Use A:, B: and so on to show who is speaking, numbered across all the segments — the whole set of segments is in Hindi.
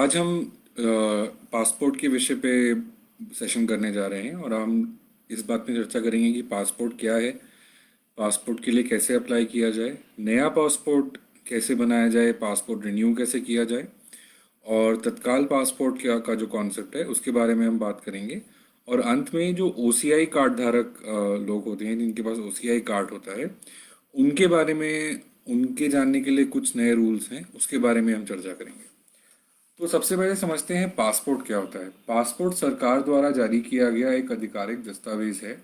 A: आज हम पासपोर्ट के विषय पे सेशन करने जा रहे हैं और हम इस बात में चर्चा करेंगे कि पासपोर्ट क्या है, पासपोर्ट के लिए कैसे अप्लाई किया जाए, नया पासपोर्ट कैसे बनाया जाए, पासपोर्ट रिन्यू कैसे किया जाए और तत्काल पासपोर्ट क्या का जो कॉन्सेप्ट है उसके बारे में हम बात करेंगे। और अंत में जो ओसीआई कार्ड धारक लोग होते हैं जिनके पास ओसीआई कार्ड होता है उनके बारे में, उनके जानने के लिए कुछ नए रूल्स हैं उसके बारे में हम चर्चा करेंगे। तो सबसे पहले समझते हैं पासपोर्ट क्या होता है। पासपोर्ट सरकार द्वारा जारी किया गया एक आधिकारिक दस्तावेज है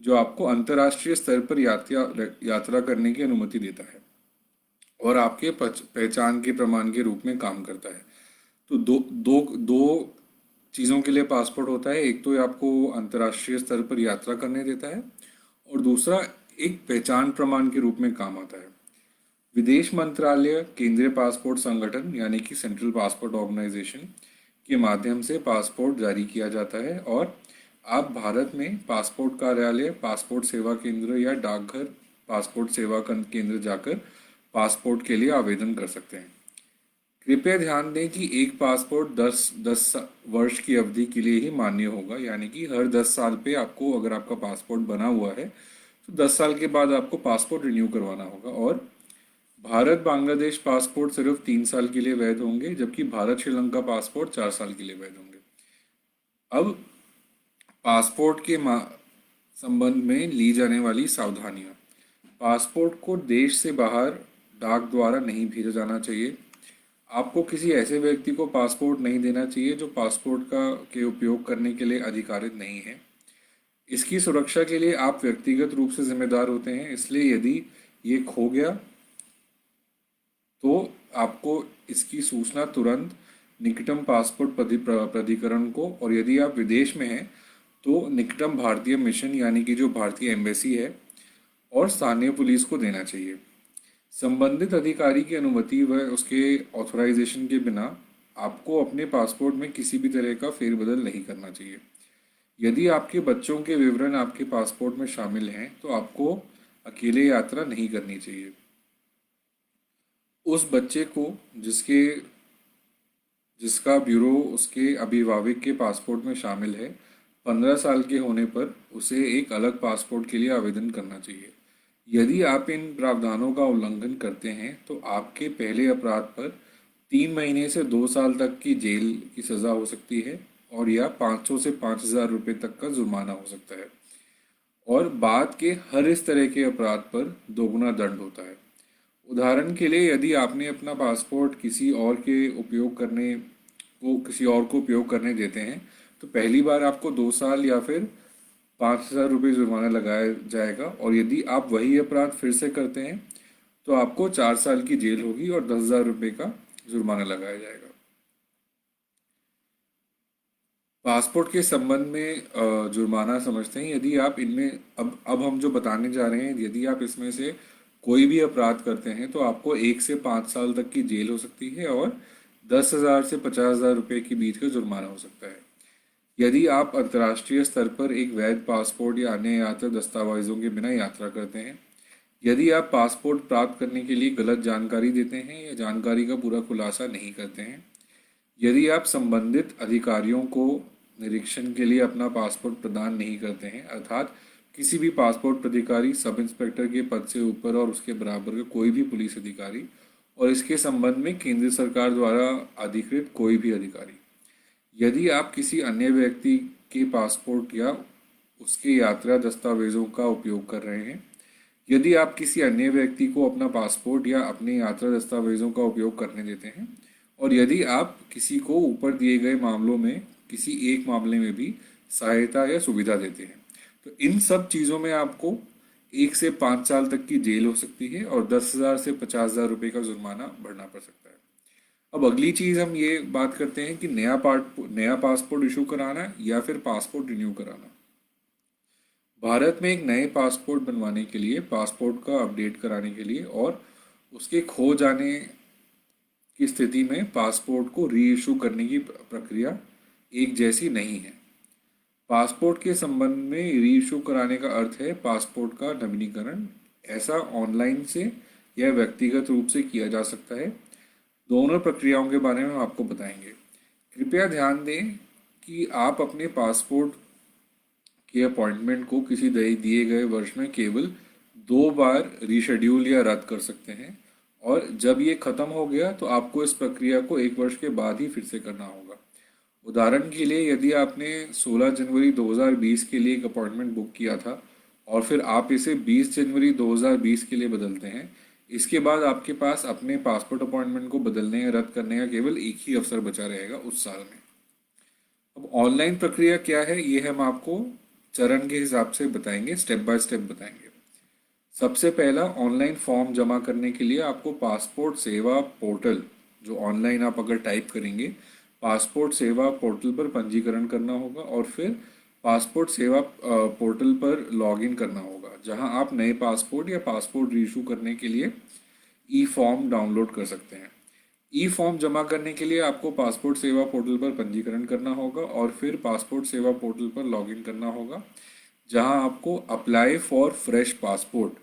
A: जो आपको अंतर्राष्ट्रीय स्तर पर यात्रा करने की अनुमति देता है और आपके पहचान के प्रमाण के रूप में काम करता है। तो दो दो दो चीज़ों के लिए पासपोर्ट होता है। एक तो ये आपको अंतर्राष्ट्रीय स्तर पर यात्रा करने देता है और दूसरा एक पहचान प्रमाण के रूप में काम आता है। विदेश मंत्रालय केंद्रीय पासपोर्ट संगठन यानी कि सेंट्रल पासपोर्ट ऑर्गेनाइजेशन के माध्यम से पासपोर्ट जारी किया जाता है और आप भारत में पासपोर्ट कार्यालय, पासपोर्ट सेवा केंद्र या डाकघर पासपोर्ट सेवा केंद्र जाकर पासपोर्ट के लिए आवेदन कर सकते हैं। कृपया ध्यान दें कि एक पासपोर्ट 10 वर्ष की अवधि के लिए ही मान्य होगा, यानी कि हर 10 साल पे आपको, अगर आपका पासपोर्ट बना हुआ है तो 10 साल के बाद आपको पासपोर्ट रिन्यू करवाना होगा। और भारत बांग्लादेश पासपोर्ट सिर्फ 3 साल के लिए वैध होंगे, जबकि भारत श्रीलंका पासपोर्ट 4 साल के लिए वैध होंगे। अब पासपोर्ट के संबंध में ली जाने वाली सावधानियां। पासपोर्ट को देश से बाहर डाक द्वारा नहीं भेजा जाना चाहिए। आपको किसी ऐसे व्यक्ति को पासपोर्ट नहीं देना चाहिए जो पासपोर्ट का के उपयोग करने के लिए अधिकारित नहीं है। इसकी सुरक्षा के लिए आप व्यक्तिगत रूप से जिम्मेदार होते हैं, इसलिए यदि ये खो गया तो आपको इसकी सूचना तुरंत निकटम पासपोर्ट प्राधिकरण को, और यदि आप विदेश में हैं तो निकटम भारतीय मिशन यानी कि जो भारतीय एम्बेसी है और स्थानीय पुलिस को देना चाहिए। संबंधित अधिकारी की अनुमति व उसके ऑथराइजेशन के बिना आपको अपने पासपोर्ट में किसी भी तरह का फेरबदल नहीं करना चाहिए। यदि आपके बच्चों के विवरण आपके पासपोर्ट में शामिल हैं तो आपको अकेले यात्रा नहीं करनी चाहिए। उस बच्चे को जिसका ब्यूरो उसके अभिभावक के पासपोर्ट में शामिल है, 15 साल के होने पर उसे एक अलग पासपोर्ट के लिए आवेदन करना चाहिए। यदि आप इन प्रावधानों का उल्लंघन करते हैं तो आपके पहले अपराध पर 3 महीने से 2 साल तक की जेल की सज़ा हो सकती है और या 500 से 5,000 रुपये तक का जुर्माना हो सकता है। और बाद के हर इस तरह के अपराध पर दोगुना दंड होता है। उदाहरण के लिए, यदि आपने अपना पासपोर्ट किसी और को उपयोग करने देते हैं तो पहली बार आपको 2 साल या फिर 5,000 रुपये जुर्माना लगाया जाएगा, और यदि आप वही अपराध फिर से करते हैं तो आपको 4 साल की जेल होगी और 10,000 रुपये का जुर्माना लगाया जाएगा। पासपोर्ट के संबंध में जुर्माना समझते हैं। यदि आप इनमें अब हम जो बताने जा रहे हैं, यदि आप इसमें से कोई भी अपराध करते हैं तो आपको 1 से 5 साल तक की जेल हो सकती है और 10,000 से 50,000 रुपये के बीच का जुर्माना हो सकता है। यदि आप अंतर्राष्ट्रीय स्तर पर एक वैध पासपोर्ट या अन्य यात्रा दस्तावेजों के बिना यात्रा करते हैं, यदि आप पासपोर्ट प्राप्त करने के लिए गलत जानकारी देते हैं या जानकारी का पूरा खुलासा नहीं करते हैं, यदि आप संबंधित अधिकारियों को निरीक्षण के लिए अपना पासपोर्ट प्रदान नहीं करते हैं, अर्थात किसी भी पासपोर्ट प्राधिकारी, सब इंस्पेक्टर के पद से ऊपर और उसके बराबर का कोई भी पुलिस अधिकारी, और इसके संबंध में केंद्र सरकार द्वारा अधिकृत कोई भी अधिकारी, यदि आप किसी अन्य व्यक्ति के पासपोर्ट या उसके यात्रा दस्तावेजों का उपयोग कर रहे हैं, यदि आप किसी अन्य व्यक्ति को अपना पासपोर्ट या अपने यात्रा दस्तावेजों का उपयोग करने देते हैं, और यदि आप किसी को ऊपर दिए गए मामलों में किसी एक मामले में भी सहायता या सुविधा देते हैं, तो इन सब चीज़ों में आपको 1 से 5 साल तक की जेल हो सकती है और 10,000 से 50,000 रुपये का जुर्माना भरना पड़ सकता है। अब अगली चीज़ हम ये बात करते हैं कि नया पासपोर्ट इशू कराना या फिर पासपोर्ट रिन्यू कराना। भारत में एक नए पासपोर्ट बनवाने के लिए, पासपोर्ट का अपडेट कराने के लिए और उसके खो जाने की स्थिति में पासपोर्ट को री इशू करने की प्रक्रिया एक जैसी नहीं है। पासपोर्ट के संबंध में री इशू कराने का अर्थ है पासपोर्ट का नवीनीकरण। ऐसा ऑनलाइन से या व्यक्तिगत रूप से किया जा सकता है। दोनों प्रक्रियाओं के बारे में हम आपको बताएंगे। कृपया ध्यान दें कि आप अपने पासपोर्ट के अपॉइंटमेंट को किसी दिए गए वर्ष में केवल 2 बार रीशेड्यूल या रद्द कर सकते हैं, और जब ये खत्म हो गया तो आपको इस प्रक्रिया को 1 वर्ष के बाद ही फिर से करना होगा। उदाहरण के लिए, यदि आपने 16 जनवरी 2020 के लिए एक अपॉइंटमेंट बुक किया था और फिर आप इसे 20 जनवरी 2020 के लिए बदलते हैं, इसके बाद आपके पास अपने पासपोर्ट अपॉइंटमेंट को बदलने या रद्द करने का केवल एक ही अवसर बचा रहेगा उस साल में। अब ऑनलाइन प्रक्रिया क्या है, ये हम आपको चरण के हिसाब से बताएंगे, स्टेप बाय स्टेप बताएंगे। सबसे पहला, ऑनलाइन फॉर्म जमा करने के लिए आपको पासपोर्ट सेवा पोर्टल, जो ऑनलाइन आप अगर टाइप करेंगे, पासपोर्ट सेवा पोर्टल पर पंजीकरण करना होगा और फिर पासपोर्ट सेवा पोर्टल पर लॉगिन करना होगा, जहां आप नए पासपोर्ट या पासपोर्ट रीइशू करने के लिए ई फॉर्म डाउनलोड कर सकते हैं। ई फॉर्म जमा करने के लिए आपको पासपोर्ट सेवा पोर्टल पर पंजीकरण करना होगा और फिर पासपोर्ट सेवा पोर्टल पर लॉगिन करना होगा, जहां आपको अप्लाई फॉर फ्रेश पासपोर्ट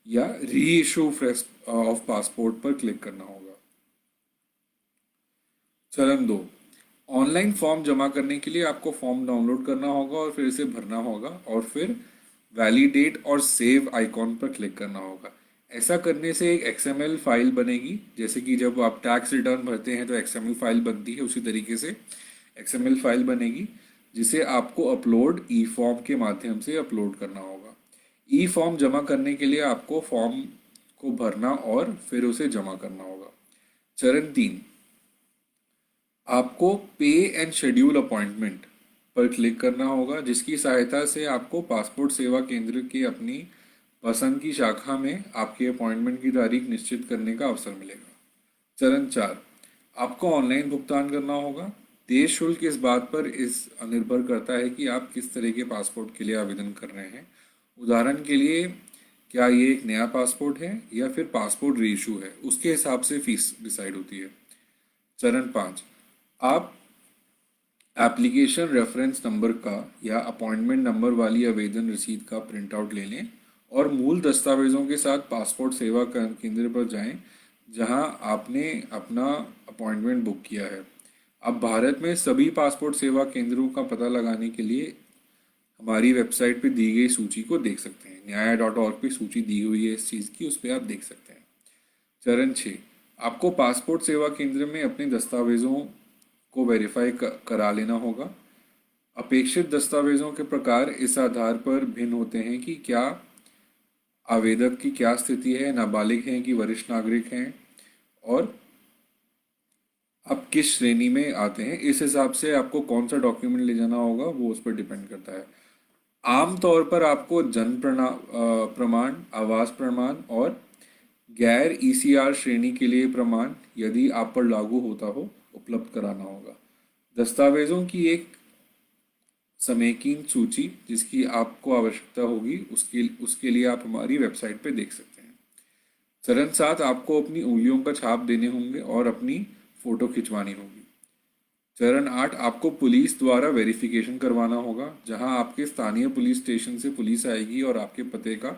A: या री इशू फ्रेश ऑफ पासपोर्ट पर क्लिक करना होगा। चरण 2, ऑनलाइन फॉर्म जमा करने के लिए आपको फॉर्म डाउनलोड करना होगा और फिर इसे भरना होगा और फिर वैलिडेट और सेव आइकॉन पर क्लिक करना होगा। ऐसा करने से एक XML फाइल बनेगी, जैसे कि जब आप टैक्स रिटर्न भरते हैं तो XML फाइल बनती है, उसी तरीके से XML फाइल बनेगी, जिसे आपको अपलोड ई फॉर्म के माध्यम से अपलोड करना होगा। ई फॉर्म जमा करने के लिए आपको फॉर्म को भरना और फिर उसे जमा करना होगा। चरण 3, आपको पे एंड शेड्यूल अपॉइंटमेंट पर क्लिक करना होगा, जिसकी सहायता से आपको पासपोर्ट सेवा केंद्र की अपनी पसंद की शाखा में आपके अपॉइंटमेंट की तारीख निश्चित करने का अवसर मिलेगा। चरण 4, आपको ऑनलाइन भुगतान करना होगा। देय शुल्क इस बात पर निर्भर करता है कि आप किस तरह के पासपोर्ट के लिए आवेदन कर रहे हैं। उदाहरण के लिए, क्या ये एक नया पासपोर्ट है या फिर पासपोर्ट रीइशू है, उसके हिसाब से फीस डिसाइड होती है। चरण 5, आप एप्लीकेशन रेफरेंस नंबर का या अपॉइंटमेंट नंबर वाली आवेदन रसीद का प्रिंट आउट ले लें और मूल दस्तावेजों के साथ पासपोर्ट सेवा केंद्र पर जाएं, जहां आपने अपना अपॉइंटमेंट बुक किया है। अब भारत में सभी पासपोर्ट सेवा केंद्रों का पता लगाने के लिए हमारी वेबसाइट पे दी गई सूची को देख सकते हैं। न्याय.org पे सूची दी हुई है इस चीज़ की, उस पर आप देख सकते हैं। चरण 6, आपको पासपोर्ट सेवा केंद्र में अपने दस्तावेजों को वेरीफाई करा लेना होगा। अपेक्षित दस्तावेजों के प्रकार इस आधार पर भिन्न होते हैं कि क्या आवेदक की क्या स्थिति है, नाबालिग हैं कि वरिष्ठ नागरिक हैं, और आप किस श्रेणी में आते हैं। इस हिसाब से आपको कौन सा डॉक्यूमेंट ले जाना होगा वो उस पर डिपेंड करता है। आमतौर पर आपको जन्म प्रमाण, आवास प्रमाण और गैर ECR श्रेणी के लिए प्रमाण, यदि आप पर लागू होता हो, उपलब्ध कराना होगा। दस्तावेजों की एक समेकित सूची जिसकी आपको आवश्यकता होगी, उसके लिए आप हमारी वेबसाइट पे देख सकते हैं। चरण 7, आपको अपनी उंगलियों का छाप देने होंगे और अपनी फ़ोटो खिंचवानी होगी। चरण 8, आपको पुलिस द्वारा वेरिफिकेशन करवाना होगा, जहां आपके स्थानीय पुलिस स्टेशन से पुलिस आएगी और आपके पते का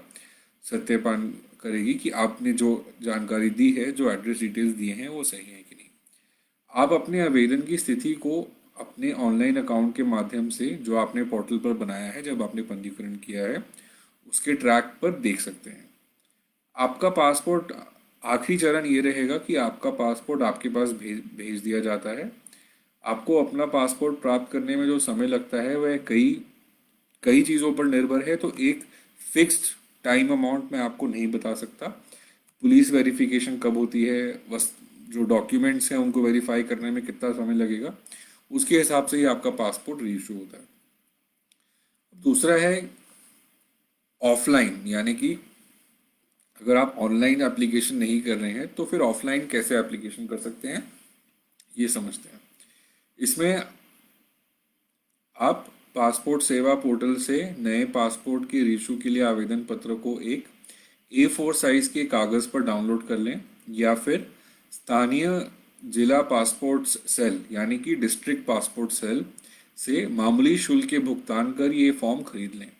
A: सत्यापन करेगी कि आपने जो जानकारी दी है, जो एड्रेस डिटेल्स दिए हैं, वो सही है कि नहीं। आप अपने आवेदन की स्थिति को अपने ऑनलाइन अकाउंट के माध्यम से, जो आपने पोर्टल पर बनाया है जब आपने पंजीकरण किया है, उसके ट्रैक पर देख सकते हैं। आपका पासपोर्ट, आखिरी चरण ये रहेगा कि आपका पासपोर्ट आपके पास भेज दिया जाता है। आपको अपना पासपोर्ट प्राप्त करने में जो समय लगता है वह कई कई चीज़ों पर निर्भर है, तो एक फिक्स्ड टाइम अमाउंट मैं आपको नहीं बता सकता। पुलिस वेरिफिकेशन कब होती है, जो डॉक्यूमेंट्स हैं उनको वेरीफाई करने में कितना समय लगेगा, उसके हिसाब से ही आपका पासपोर्ट रीइशू होता है। दूसरा है ऑफलाइन, यानी कि अगर आप ऑनलाइन एप्लीकेशन नहीं कर रहे हैं तो फिर ऑफलाइन कैसे एप्लीकेशन कर सकते हैं, ये समझते हैं। इसमें आप पासपोर्ट सेवा पोर्टल से नए पासपोर्ट के रीइशू के लिए आवेदन पत्र को एक A4 साइज के कागज़ पर डाउनलोड कर लें, या फिर स्थानीय जिला पासपोर्ट सेल यानी कि डिस्ट्रिक्ट पासपोर्ट सेल से मामूली शुल्क के भुगतान कर ये फॉर्म खरीद लें।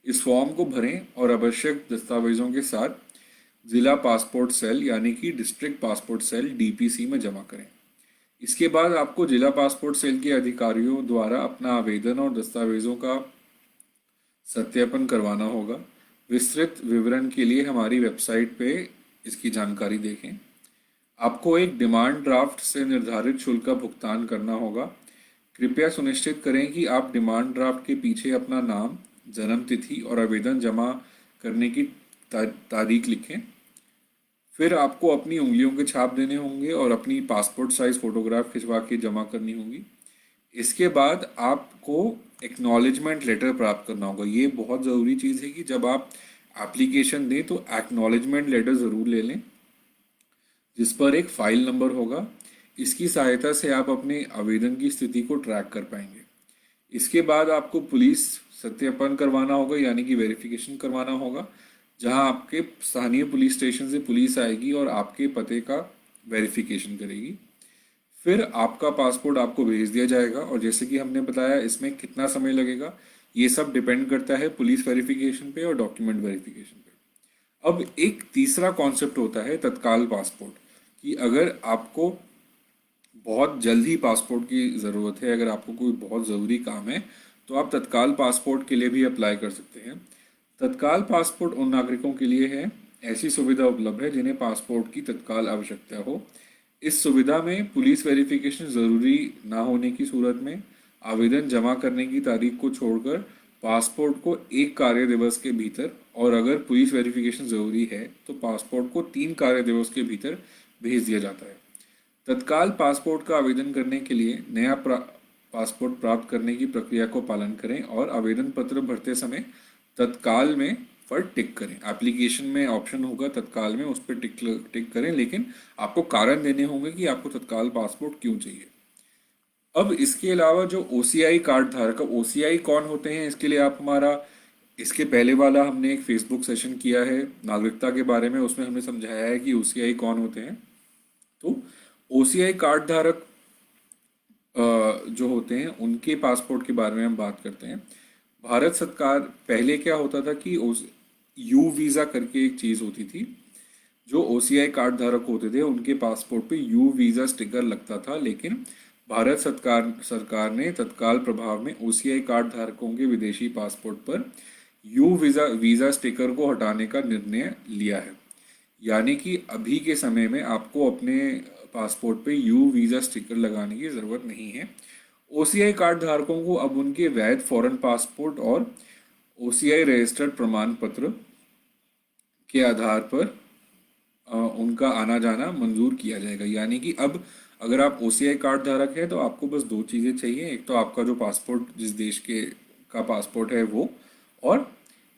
A: इस फॉर्म को भरें और आवश्यक दस्तावेजों के साथ जिला पासपोर्ट सेल यानी कि डिस्ट्रिक्ट पासपोर्ट सेल DPC में जमा करें। इसके बाद आपको जिला पासपोर्ट सेल के अधिकारियों द्वारा अपना आवेदन और दस्तावेजों का सत्यापन करवाना होगा। विस्तृत विवरण के लिए हमारी वेबसाइट पे इसकी जानकारी देखें। आपको एक डिमांड ड्राफ्ट से निर्धारित शुल्क का भुगतान करना होगा। कृपया सुनिश्चित करें कि आप डिमांड ड्राफ्ट के पीछे अपना नाम, जन्म तिथि और आवेदन जमा करने की तारीख लिखें। फिर आपको अपनी उंगलियों के छाप देने होंगे और अपनी पासपोर्ट साइज फोटोग्राफ खिंचवा के जमा करनी होगी। इसके बाद आपको एक्नॉलेजमेंट लेटर प्राप्त करना होगा। ये बहुत ज़रूरी चीज़ है कि जब आप एप्लीकेशन दें तो एक्नॉलेजमेंट लेटर ज़रूर ले लें, जिस पर एक फाइल नंबर होगा। इसकी सहायता से आप अपने आवेदन की स्थिति को ट्रैक कर पाएंगे। इसके बाद आपको पुलिस सत्यापन करवाना होगा, यानी कि वेरिफिकेशन करवाना होगा, जहां आपके स्थानीय पुलिस स्टेशन से पुलिस आएगी और आपके पते का वेरिफिकेशन करेगी। फिर आपका पासपोर्ट आपको भेज दिया जाएगा। और जैसे कि हमने बताया, इसमें कितना समय लगेगा ये सब डिपेंड करता है पुलिस वेरिफिकेशन पे और डॉक्यूमेंट वेरिफिकेशन पे। अब एक तीसरा कॉन्सेप्ट होता है तत्काल पासपोर्ट, कि अगर आपको बहुत जल्द ही पासपोर्ट की ज़रूरत है, अगर आपको कोई बहुत ज़रूरी काम है, तो आप तत्काल पासपोर्ट के लिए भी अप्लाई कर सकते हैं। तत्काल पासपोर्ट उन नागरिकों के लिए है, ऐसी सुविधा उपलब्ध है जिन्हें पासपोर्ट की तत्काल आवश्यकता हो। इस सुविधा में पुलिस वेरिफिकेशन ज़रूरी ना होने की सूरत में आवेदन जमा करने की तारीख को छोड़कर पासपोर्ट को 1 कार्य दिवस के भीतर, और अगर पुलिस वेरिफिकेशन ज़रूरी है तो पासपोर्ट को 3 कार्य दिवस के भीतर भेज दिया जाता है। तत्काल पासपोर्ट का आवेदन करने के लिए नया पासपोर्ट प्राप्त करने की प्रक्रिया को पालन करें और आवेदन पत्र भरते समय तत्काल में पर टिक करें। एप्लीकेशन में ऑप्शन होगा तत्काल में, उस पर टिक करें, लेकिन आपको कारण देने होंगे कि आपको तत्काल पासपोर्ट क्यों चाहिए। अब इसके अलावा जो OCI कार्ड धारक, OCI कौन होते हैं, इसके लिए आप हमारा इसके पहले वाला हमने एक फेसबुक सेशन किया है नागरिकता के बारे में, उसमें हमने समझाया है कि OCI कौन होते हैं। तो OCI कार्ड धारक जो होते हैं उनके पासपोर्ट के बारे में हम बात करते हैं। भारत सरकार, पहले क्या होता था कि यू वीज़ा करके एक चीज़ होती थी, जो OCI कार्ड धारक होते थे उनके पासपोर्ट पे यू वीज़ा स्टिकर लगता था, लेकिन भारत सरकार ने तत्काल प्रभाव में OCI कार्ड धारकों के विदेशी पासपोर्ट पर यू वीज़ा स्टिकर को हटाने का निर्णय लिया है। यानी कि अभी के समय में आपको अपने पासपोर्ट पे यू वीज़ा स्टिकर लगाने की ज़रूरत नहीं है। OCI कार्ड धारकों को अब उनके वैध फॉरेन पासपोर्ट और OCI रजिस्टर्ड प्रमाण पत्र के आधार पर उनका आना जाना मंजूर किया जाएगा। यानी कि अब अगर आप OCI कार्ड धारक हैं तो आपको बस 2 चीज़ें चाहिए, एक तो आपका जो पासपोर्ट जिस देश के का पासपोर्ट है वो, और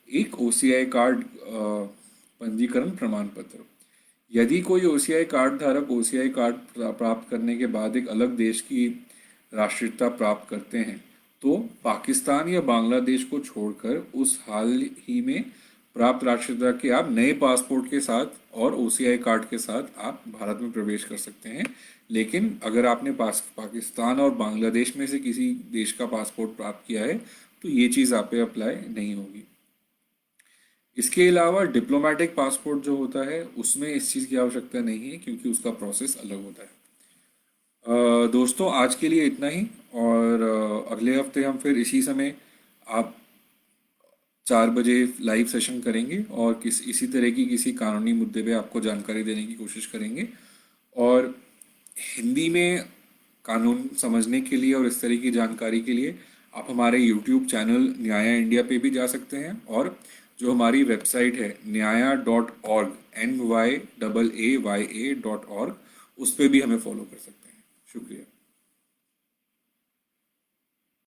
A: एक OCI कार्ड पंजीकरण प्रमाण पत्र। यदि कोई OCI कार्ड धारक OCI कार्ड प्राप्त करने के बाद एक अलग देश की राष्ट्रीयता प्राप्त करते हैं तो पाकिस्तान या बांग्लादेश को छोड़कर उस हाल ही में प्राप्त राष्ट्रीयता के आप नए पासपोर्ट के साथ और OCI कार्ड के साथ आप भारत में प्रवेश कर सकते हैं। लेकिन अगर आपने पाकिस्तान और बांग्लादेश में से किसी देश का पासपोर्ट प्राप्त किया है तो ये चीज़ आप पे अप्लाई नहीं होगी। इसके अलावा डिप्लोमेटिक पासपोर्ट जो होता है उसमें इस चीज़ की आवश्यकता नहीं है, क्योंकि उसका प्रोसेस अलग होता है। दोस्तों, आज के लिए इतना ही, और अगले हफ्ते हम फिर इसी समय आप 4 बजे लाइव सेशन करेंगे और इसी तरह की किसी कानूनी मुद्दे पे आपको जानकारी देने की कोशिश करेंगे। और हिंदी में कानून समझने के लिए और इस तरह की जानकारी के लिए आप हमारे YouTube चैनल न्याया इंडिया पे भी जा सकते हैं, और जो हमारी वेबसाइट है nyaya.org NYAAYA.org, उस पर भी हमें फॉलो कर सकते हैं। शुक्रिया।